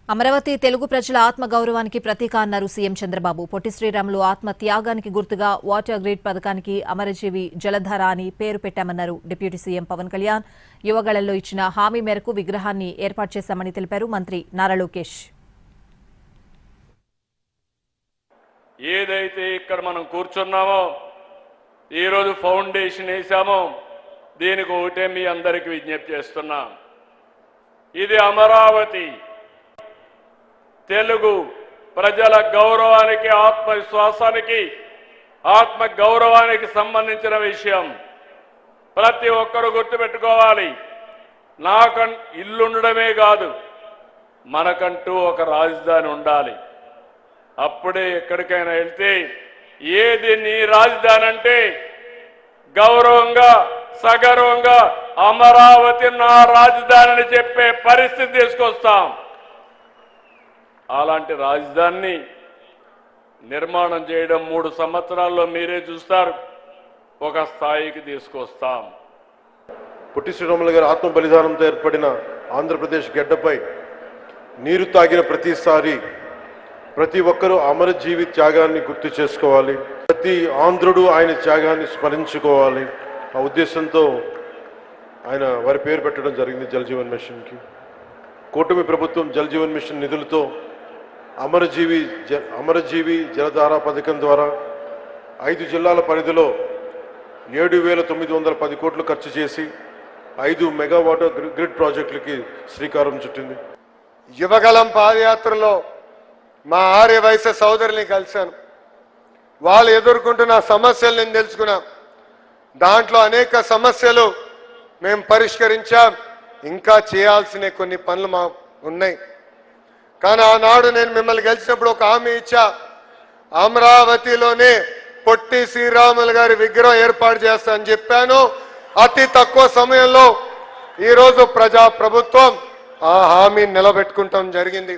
అమరావతి తెలుగు ప్రజల ఆత్మగౌరవానికి ప్రతీక అన్నారు సీఎం చంద్రబాబు. పొట్టి శ్రీరాములు ఆత్మ త్యాగానికి గుర్తుగా వాటర్ గ్రిడ్ పథకానికి అమరజీవి జలధార అని పేరు పెట్టామన్నారు డిప్యూటీ సీఎం పవన్ కళ్యాణ్. యువగళల్లో ఇచ్చిన హామీ మేరకు విగ్రహాన్ని ఏర్పాటు చేశామని తెలిపారు మంత్రి నారా లోకేష్. ఏదైతే ఇక్కడ మనం కూర్చున్నామో ఈరోజు ఫౌండేషన్ వేసామో దీనికి ఒకటే మీ అందరికీ విజ్ఞప్తి చేస్తున్నాం. ఇది అమరావతి తెలుగు ప్రజల గౌరవానికి, ఆత్మవిశ్వాసానికి, ఆత్మ గౌరవానికి సంబంధించిన విషయం. ప్రతి ఒక్కరూ గుర్తుపెట్టుకోవాలి. ఇల్లుండడమే కాదు, మనకంటూ ఒక రాజధాని ఉండాలి. అప్పుడే ఎక్కడికైనా వెళ్తే ఏది నీ రాజధాని అంటే గౌరవంగా, సగర్వంగా అమరావతి నా రాజధానిని చెప్పే పరిస్థితి తీసుకొస్తాం. అలాంటి రాజధానిని నిర్మాణం చేయడం 3 సంవత్సరాల్లో మీరే చూస్తారు. ఒక స్థాయికి తీసుకొస్తాం. పొట్టి శ్రీరాములు గారి ఆత్మ బలిదానంతో ఏర్పడిన ఆంధ్రప్రదేశ్ గడ్డపై నీరు తాగిన ప్రతిసారి ప్రతి ఒక్కరూ అమరజీవి త్యాగాన్ని గుర్తు చేసుకోవాలి. ప్రతి ఆంధ్రుడు ఆయన త్యాగాన్ని స్మరించుకోవాలి. ఆ ఉద్దేశంతో ఆయన వారి పేరు పెట్టడం జరిగింది జల్ జీవన్ మిషన్కి. కూటమి ప్రభుత్వం జల్ జీవన్ మిషన్ నిధులతో అమరజీవి జలధార పథకం ద్వారా 5 జిల్లాల పరిధిలో 7,910 కోట్లు ఖర్చు చేసి 5 మెగావాట్ గ్రిడ్ ప్రాజెక్టులకి శ్రీకారం చుట్టింది. యువగలం పాదయాత్రలో మా ఆర్య వైశ్య సోదరుల్ని కలిశాను. వాళ్ళు ఎదుర్కొంటున్న సమస్యలు నేను తెలుసుకున్నా. దాంట్లో అనేక సమస్యలు మేము పరిష్కరించాం. ఇంకా చేయాల్సిన కొన్ని పనులు మా ఉన్నాయి. కానీ ఆనాడు నేను మిమ్మల్ని కలిసినప్పుడు ఒక హామీ ఇచ్చా. అమరావతిలోనే పొట్టి శ్రీరాములు గారి విగ్రహం ఏర్పాటు చేస్తానని చెప్పాను. అతి తక్కువ సమయంలో ఈరోజు ప్రభుత్వం ఆ హామీని నిలబెట్టుకుంటాం జరిగింది.